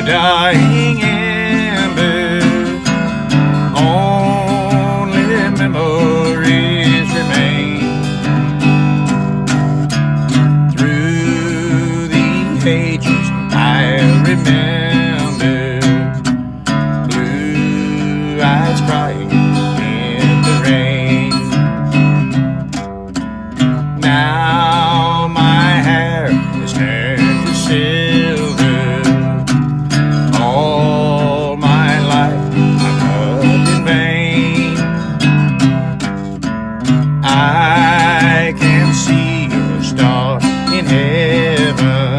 dying ember, only memories remain. Through the ages I remember blue eyes crying in the rain. Now my hair is turned to silver. All my life I've loved in vain. I can see a star in heaven.